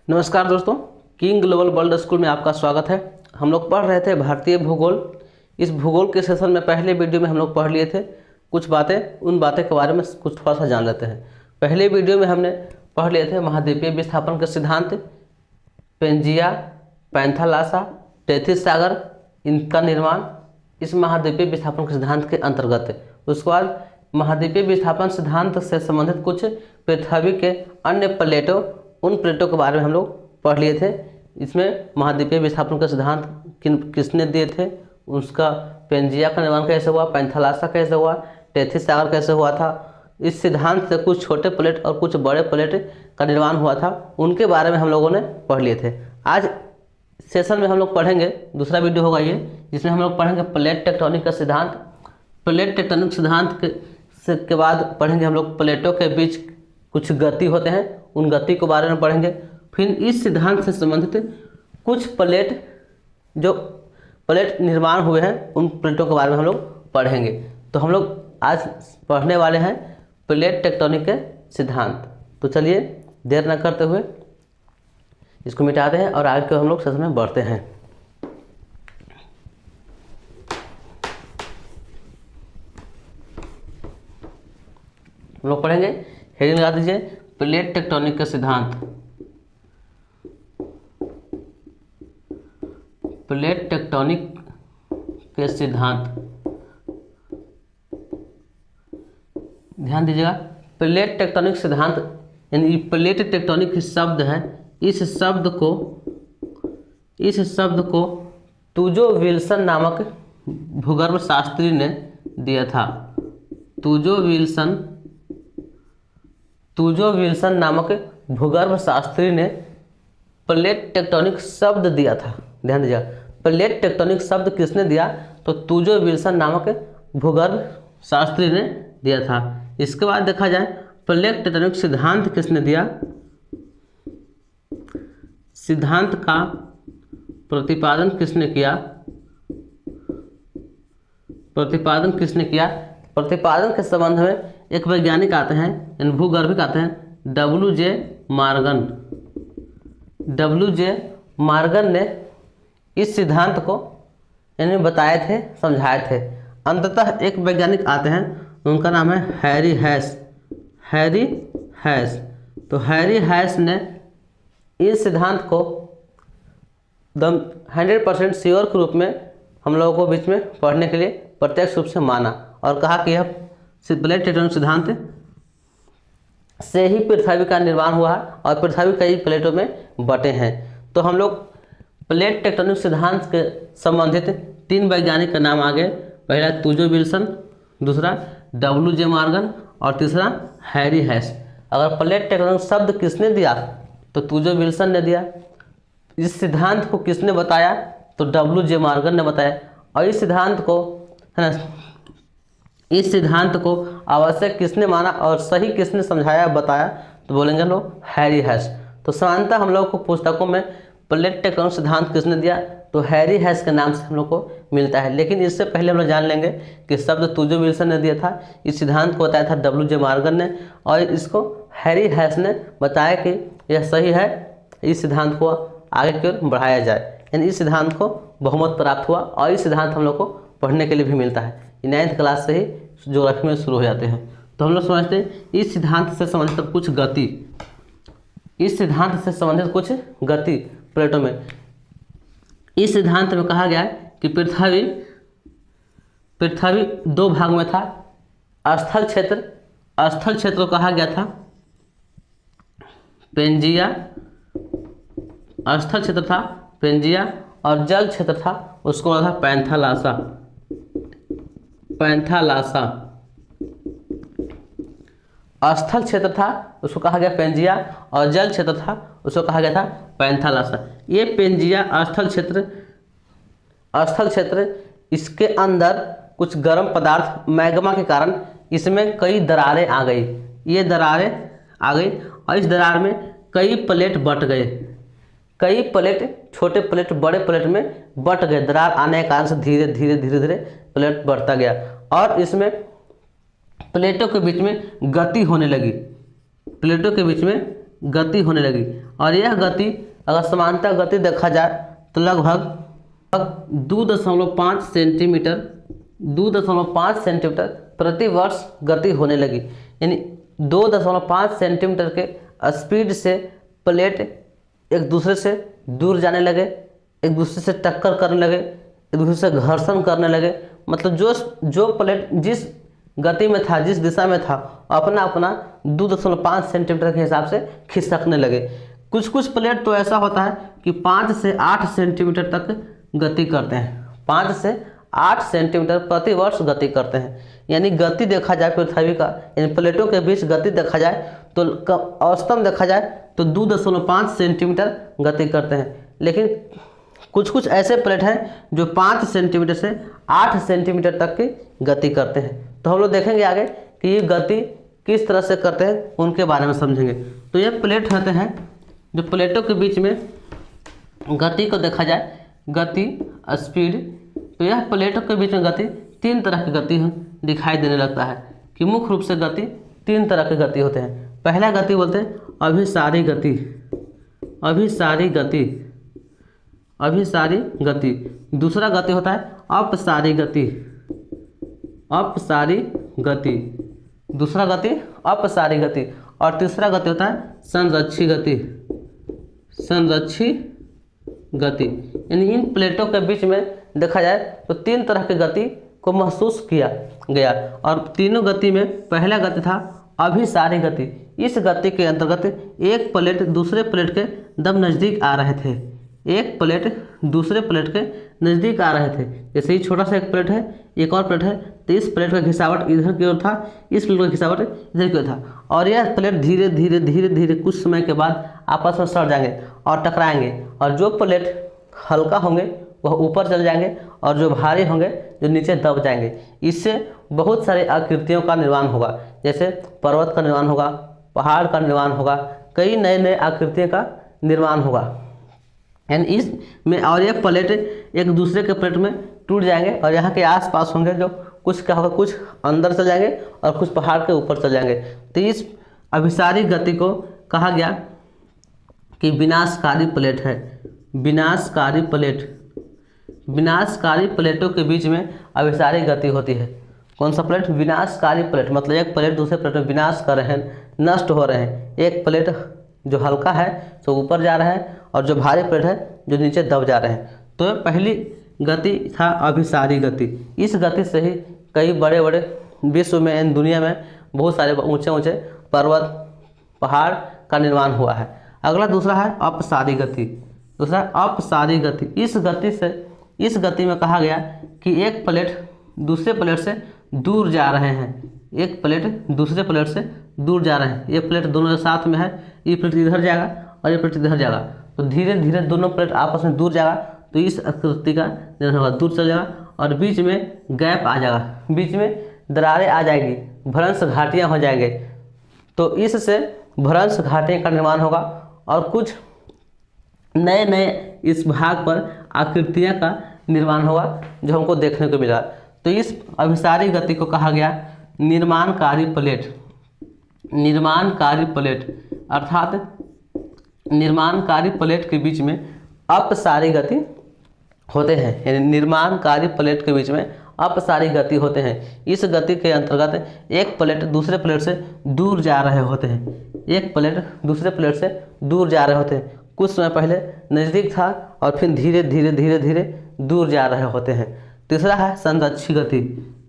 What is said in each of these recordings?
नमस्कार दोस्तों, king global world school में आपका स्वागत है। हम लोग पढ़ रहे थे भारतीय भूगोल। इस भूगोल के सेशन में पहले वीडियो में हम लोग पढ़ लिए थे कुछ बातें। उन बातें के बारे में कुछ थोड़ा सा जान लेते हैं। पहले वीडियो में हमने पढ़ लिए थे महाद्वीपीय विस्थापन के सिद्धांत, पेंजिया, पैंथालासा, टेथिस सागर, इनका निर्माण इस महाद्वीपीय विस्थापन के सिद्धांत के अंतर्गत है। उसके बाद महाद्वीपीय विस्थापन सिद्धांत से संबंधित कुछ पृथ्वी के अन्य प्लेटों, उन प्लेटों के बारे में हम लोग पढ़ लिए थे। इसमें महाद्वीपीय विस्थापन का सिद्धांत किसने दिए थे, उसका पेंजिया का निर्माण कैसे हुआ, पैंथालासा कैसे हुआ, टेथिस सागर कैसे हुआ था। इस सिद्धांत से कुछ छोटे प्लेट और कुछ बड़े प्लेट का निर्माण हुआ था, उनके बारे में हम लोगों ने पढ़ लिए थे। आज सेशन में हम लोग पढ़ेंगे, दूसरा वीडियो होगा ये, जिसमें हम लोग पढ़ेंगे प्लेट टेक्टोनिक का सिद्धांत। प्लेट टेक्टोनिक सिद्धांत के बाद पढ़ेंगे हम लोग प्लेटों के बीच कुछ गति होते हैं, उन गति के बारे में पढ़ेंगे। फिर इस सिद्धांत से संबंधित कुछ प्लेट जो प्लेट निर्माण हुए हैं, उन प्लेटों के बारे में हम लोग पढ़ेंगे। तो हम लोग आज पढ़ने वाले हैं प्लेट टेक्टोनिक के सिद्धांत। तो चलिए देर न करते हुए इसको मिटाते हैं और आगे के हम लोग सेशन में बढ़ते हैं। हम लोग पढ़ेंगे, हेडिंग लगा दीजिए, प्लेट टेक्टोनिक का सिद्धांत। प्लेट टेक्टोनिक के सिद्धांत, ध्यान दीजिएगा। प्लेट टेक्टोनिक सिद्धांत यानी प्लेट टेक्टोनिक शब्द है। इस शब्द को तुजो विल्सन नामक भूगर्भ शास्त्री ने दिया था। तुजो विल्सन नामक भूगर्भ शास्त्री ने प्लेट टेक्टोनिक शब्द दिया था। ध्यान दीजिएगा, प्लेट टेक्टोनिक शब्द किसने दिया, तो तुजो विल्सन नामक भूगर्भ शास्त्री ने दिया था। इसके बाद देखा जाए प्लेट टेक्टोनिक सिद्धांत किसने दिया। सिद्धांत का प्रतिपादन किसने किया। प्रतिपादन के संबंध में एक वैज्ञानिक आते हैं, यानी भूगर्भिक आते हैं, W.J. मॉर्गन ने इस सिद्धांत को यानी बताए थे, समझाए थे। अंततः एक वैज्ञानिक आते हैं, उनका नाम है हैरी हैस। तो हैरी हैस ने इस सिद्धांत को 100% श्योर के रूप में हम लोगों को बीच में पढ़ने के लिए प्रत्यक्ष रूप से माना और कहा कि यह प्लेट टेक्टोनिक सिद्धांत से ही पृथ्वी का निर्माण हुआ है और पृथ्वी कई प्लेटों में बटे हैं। तो हम लोग प्लेट टेक्टोनिक सिद्धांत के संबंधित 3 वैज्ञानिक का नाम आ गए। पहला तुजो विल्सन, दूसरा W.J. मॉर्गन और तीसरा हैरी हैस। अगर प्लेट टेक्टोनिक शब्द किसने दिया, तो तुजो विल्सन ने दिया। इस सिद्धांत को किसने बताया, तो W.J. मॉर्गन ने बताया। और इस सिद्धांत को है ना, इस सिद्धांत को आवश्यक किसने माना और सही किसने समझाया बताया, तो बोलेंगे हम लोग हैरी हैस। तो सामान्यतः हम लोग को पुस्तकों में प्लेट टेक्टोनिक सिद्धांत किसने दिया, तो हैरी हैस के नाम से हम लोग को मिलता है। लेकिन इससे पहले हम लोग जान लेंगे कि शब्द तुजो विल्सन ने दिया था, इस सिद्धांत को बताया था W.J. मॉर्गन ने, और इसको हैरी हैस ने बताया कि यह सही है, इस सिद्धांत को आगे की ओर बढ़ाया जाए। यानी इस सिद्धांत को बहुमत प्राप्त हुआ और इस सिद्धांत हम लोग को पढ़ने के लिए भी मिलता है। 9th क्लास से ही ज्योग्राफी में शुरू हो जाते हैं। तो हम लोग समझते हैं इस सिद्धांत से संबंधित कुछ गति प्लेटों में। इस सिद्धांत में कहा गया है कि पृथ्वी 2 भाग में था। स्थल क्षेत्र को कहा गया था पेंजिया, स्थल क्षेत्र था पेंजिया, और जल क्षेत्र था उसको कहा था पैंथालासा। स्थल क्षेत्र था उसको कहा गया पेंजिया और जल क्षेत्र था उसको कहा गया था पैंथालासा। ये पेंजिया स्थल क्षेत्र इसके अंदर कुछ गर्म पदार्थ मैग्मा के कारण इसमें कई दरारें आ गई। ये दरारें आ गई और इस दरार में कई प्लेट बट गए। कई प्लेट, छोटे प्लेट बड़े प्लेट में बट गए। दरार आने के कारण से धीरे धीरे प्लेट बढ़ता गया और इसमें प्लेटों के बीच में गति होने लगी। प्लेटों के बीच में गति होने लगी। और यह गति अगर समांतर गति देखा जाए तो लगभग 2.5 सेंटीमीटर प्रति वर्ष गति होने लगी। यानी 2.5 सेंटीमीटर के स्पीड से प्लेट एक दूसरे से दूर जाने लगे, एक दूसरे से टक्कर करने लगे, एक दूसरे से घर्षण करने लगे। मतलब जो प्लेट जिस गति में था, जिस दिशा में था, अपना अपना 2.5 सेंटीमीटर के हिसाब से खिसकने लगे। कुछ कुछ प्लेट तो ऐसा होता है कि 5 से 8 सेंटीमीटर तक गति करते हैं, 5 से 8 सेंटीमीटर प्रति वर्ष गति करते हैं। यानी गति देखा जाए पृथ्वी का, यानी प्लेटों के बीच गति देखा जाए तो औसतन देखा जाए तो 2.5 सेंटीमीटर गति करते हैं। लेकिन कुछ कुछ ऐसे प्लेट हैं जो 5 सेंटीमीटर से 8 सेंटीमीटर तक की गति करते हैं। तो हम लोग देखेंगे आगे कि ये गति किस तरह से करते हैं, उनके बारे में समझेंगे। तो ये प्लेट होते हैं जो प्लेटों के बीच में गति को देखा जाए, गति स्पीड, तो यह प्लेटों के बीच में गति 3 तरह की गति दिखाई देने लगता है कि मुख्य रूप से गति 3 तरह की गति होते हैं। पहला गति बोलते हैं अभिसारी गति, अभिसारी गति, अभिसारी गति। दूसरा गति होता है अपसारी गति, अपसारी गति, दूसरा गति अपसारी गति। और तीसरा गति होता है संरक्षी गति, संरक्षी गति। यानी इन प्लेटों के बीच में देखा जाए तो 3 तरह की गति को महसूस किया गया। और तीनों गति में पहला गति था अभिसारी गति। इस गति के अंतर्गत एक प्लेट दूसरे प्लेट के दम नज़दीक आ रहे थे, एक प्लेट दूसरे प्लेट के नज़दीक आ रहे थे। जैसे ही छोटा सा एक प्लेट है, एक और प्लेट है, तो इस प्लेट का घिसावट इधर की ओर था, इस प्लेट का घिसावट इधर की ओर था। और यह प्लेट धीरे धीरे धीरे धीरे कुछ समय के बाद आपस में सड़ जाएंगे और टकराएंगे। और जो प्लेट हल्का होंगे वह ऊपर चल जाएंगे और जो भारी होंगे जो नीचे दब जाएंगे। इससे बहुत सारे आकृतियों का निर्माण होगा, जैसे पर्वत का निर्माण होगा, पहाड़ का निर्माण होगा, कई नए नए आकृतियों का निर्माण होगा। यानी इसमें और ये प्लेट एक दूसरे के प्लेट में टूट जाएंगे और यहाँ के आसपास होंगे, जो कुछ क्या होगा, कुछ अंदर चल जाएंगे और कुछ पहाड़ के ऊपर चल जाएंगे। तो इस अभिसारी गति को कहा गया कि विनाशकारी प्लेट है, विनाशकारी प्लेट। विनाशकारी प्लेटों के बीच में अभिसारी गति होती है। कौन सा प्लेट? विनाशकारी प्लेट। मतलब एक प्लेट दूसरे प्लेट में विनाश कर रहे हैं, नष्ट हो रहे हैं। एक प्लेट जो हल्का है तो ऊपर जा रहा है और जो भारी प्लेट है जो नीचे दब जा रहे हैं। तो पहली गति था अभिसारी गति। इस गति से ही कई बड़े बड़े विश्व में, दुनिया में बहुत सारे ऊंचे ऊंचे पर्वत, पहाड़ का निर्माण हुआ है। अगला दूसरा है अपसारी गति। दूसरा अपसारी गति। इस गति में कहा गया कि एक प्लेट दूसरे प्लेट से दूर जा रहे हैं, एक प्लेट दूसरे प्लेट से दूर जा रहे हैं। ये प्लेट दोनों साथ में है, ये प्लेट इधर जाएगा और ये प्लेट इधर जाएगा, तो धीरे धीरे दोनों प्लेट आपस में दूर जाएगा। तो इस आकृति का निर्माण होगा, दूर चल जाएगा और बीच में गैप आ जाएगा, बीच में दरारें आ जाएगी, भ्रंश घाटियाँ हो जाएंगे। तो इससे भ्रंश घाटियों का निर्माण होगा और कुछ नए नए इस भाग पर आकृतियाँ का निर्माण होगा जो हमको देखने को मिला। तो इस अभिसारी गति को कहा गया निर्माणकारी प्लेट। निर्माणकारी प्लेट अर्थात निर्माणकारी प्लेट के बीच में अपसारी गति होते हैं, यानी निर्माणकारी प्लेट के बीच में अपसारी गति होते हैं। इस गति के अंतर्गत एक प्लेट दूसरे प्लेट से दूर जा रहे होते हैं, एक प्लेट दूसरे प्लेट से दूर जा रहे होते हैं। कुछ समय पहले नज़दीक था और फिर धीरे धीरे धीरे धीरे दूर जा रहे होते हैं। तीसरा है संरक्षी गति।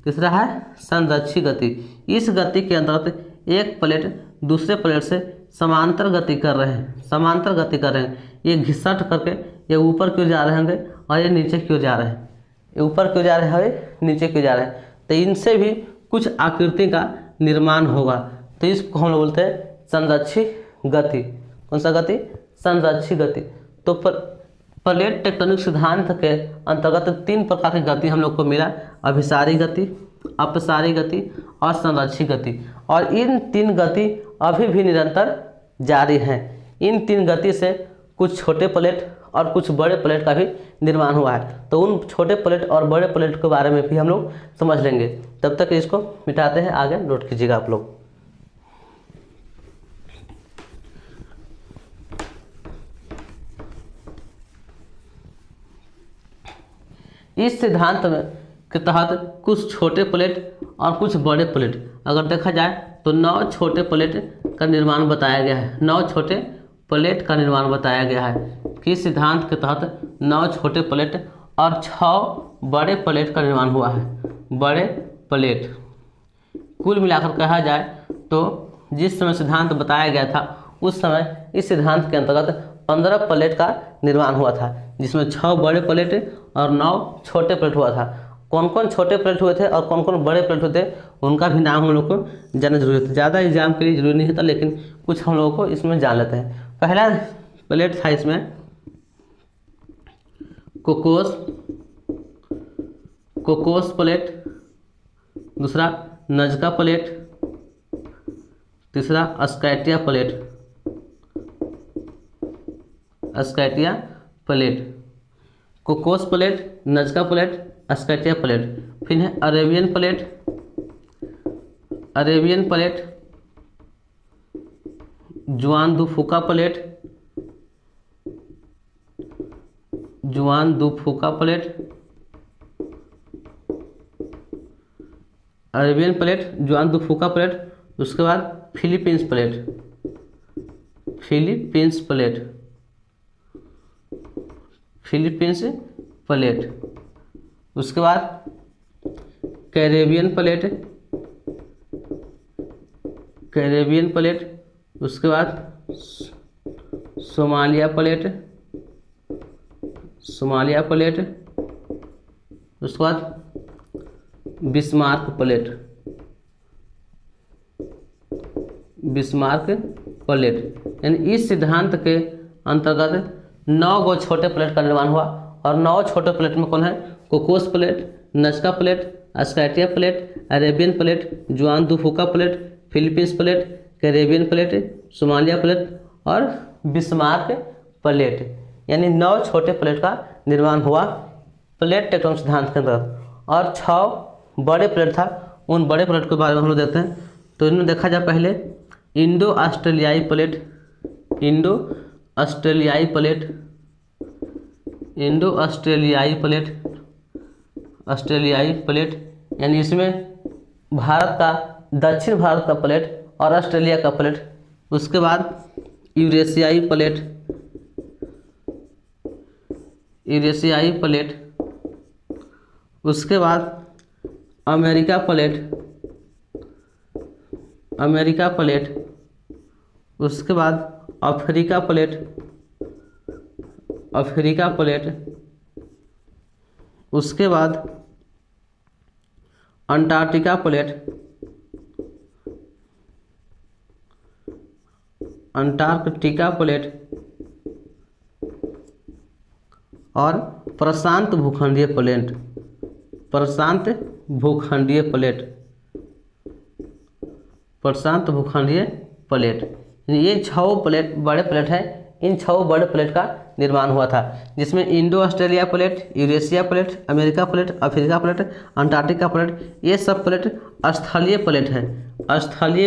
तीसरा है संरक्षी गति। इस गति के अंतर्गत एक प्लेट दूसरे प्लेट से समांतर गति कर रहे हैं, समांतर गति कर रहे हैं। ये घिसट करके ये ऊपर क्यों जा रहे होंगे और ये नीचे क्यों जा रहे हैं, ये ऊपर क्यों जा रहे हैं, नीचे क्यों जा रहे हैं। तो इनसे भी कुछ आकृति का निर्माण होगा। तो इसको हम लोग बोलते हैं संरक्षी गति। कौन सा गति? संरक्षी गति। तो प्लेट टेक्टोनिक सिद्धांत के अंतर्गत 3 प्रकार की गति हम लोग को मिला, अभिसारी गति, अपसारी गति और संरक्षी गति। और इन 3 गति अभी भी निरंतर जारी हैं। इन 3 गति से कुछ छोटे प्लेट और कुछ बड़े प्लेट का भी निर्माण हुआ है। तो उन छोटे प्लेट और बड़े प्लेट के बारे में भी हम लोग समझ लेंगे। तब तक इसको मिटाते हैं, आगे नोट कीजिएगा आप लोग। इस सिद्धांत में के तहत कुछ छोटे प्लेट और कुछ बड़े प्लेट अगर देखा जाए तो 9 छोटे प्लेट का निर्माण बताया गया है। 9 छोटे प्लेट का निर्माण बताया गया है कि सिद्धांत के तहत 9 छोटे प्लेट और 6 बड़े प्लेट का निर्माण हुआ है। बड़े प्लेट कुल मिलाकर कहा जाए तो जिस समय सिद्धांत बताया गया था उस समय इस सिद्धांत के अंतर्गत 15 प्लेट का निर्माण हुआ था, जिसमें 6 बड़े प्लेट और 9 छोटे प्लेट हुआ था। कौन कौन छोटे प्लेट हुए थे और कौन कौन बड़े प्लेट हुए थे उनका भी नाम हम लोग को जानना जरूरी है। ज़्यादा एग्जाम के लिए जरूरी नहीं होता, लेकिन कुछ हम लोगों को इसमें जान लेते हैं। पहला प्लेट था इसमें कोकोस प्लेट, दूसरा नजका प्लेट, तीसरा Scotia plate, Cocos plate, Nazca plate, Scotia plate. फिर है Arabian plate, Juan de Fuca plate, Arabian plate, Juan de Fuca plate. उसके बाद फिलीपींस प्लेट। उसके बाद कैरेबियन प्लेट। उसके बाद सोमालिया प्लेट। उसके बाद बिस्मार्क प्लेट। यानी इस सिद्धांत के अंतर्गत 9 गो छोटे प्लेट का निर्माण हुआ और 9 छोटे प्लेट में कौन है? Cocos plate, Nazca plate, Scotia plate, Arabian plate, Juan de Fuca plate, Philippines plate, Caribbean plate, Somalia plate और बिस्मार्क प्लेट। यानी 9 छोटे प्लेट का निर्माण हुआ प्लेट टेक्टोनिक सिद्धांत के अंतर्गत। और 6 बड़े प्लेट था। उन बड़े प्लेट के बारे में हम लोग देखते हैं। तो इनमें देखा जाए पहले इंडो ऑस्ट्रेलियाई प्लेट, यानी इसमें भारत का, दक्षिण भारत का प्लेट और ऑस्ट्रेलिया का प्लेट। उसके बाद यूरेशियाई प्लेट। उसके बाद अमेरिका प्लेट। उसके बाद अफ्रीका प्लेट। उसके बाद अंटार्कटिका प्लेट और प्रशांत भूखंडीय प्लेट। ये 6 प्लेट बड़े प्लेट है। इन 6 बड़े प्लेट का निर्माण हुआ था, जिसमें Indo Australia plate, Eurasia plate, America plate, Africa plate, Antarctica plate, ये सब प्लेट स्थलीय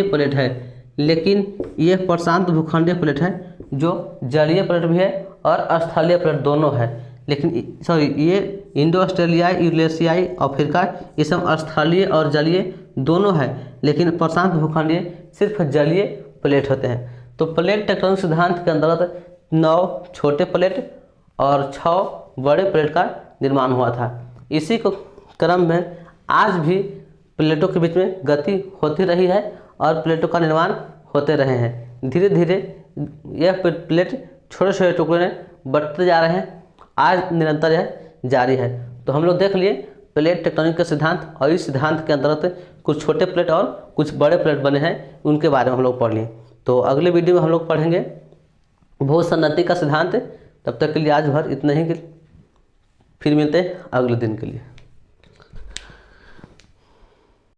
प्लेट है। लेकिन ये प्रशांत भूखंडीय प्लेट है, जो जलीय प्लेट भी है और स्थलीय प्लेट दोनों है। लेकिन ये इंडो ऑस्ट्रेलियाई, यूरेशियाई, अफ्रीका, ये सब स्थलीय और जलीय दोनों है। लेकिन प्रशांत भूखंडीय सिर्फ जलीय प्लेट होते हैं। तो प्लेट टेक्टोनिक सिद्धांत के अंतर्गत 9 छोटे प्लेट और 6 बड़े प्लेट का निर्माण हुआ था। इसी को क्रम में आज भी प्लेटों के बीच में गति होती रही है और प्लेटों का निर्माण होते रहे हैं। धीरे धीरे यह प्लेट छोटे छोटे टुकड़े में बढ़ते जा रहे हैं। आज निरंतर यह जारी है। तो हम लोग देख लिए प्लेट टेक्टोनिक का सिद्धांत, और इस सिद्धांत के अंतर्गत कुछ छोटे प्लेट और कुछ बड़े प्लेट बने हैं, उनके बारे में हम लोग पढ़ लिए। तो अगले वीडियो में हम लोग पढ़ेंगे भू संगति का सिद्धांत। तब तक के लिए आज भर इतना ही, फिर मिलते हैं अगले दिन के लिए।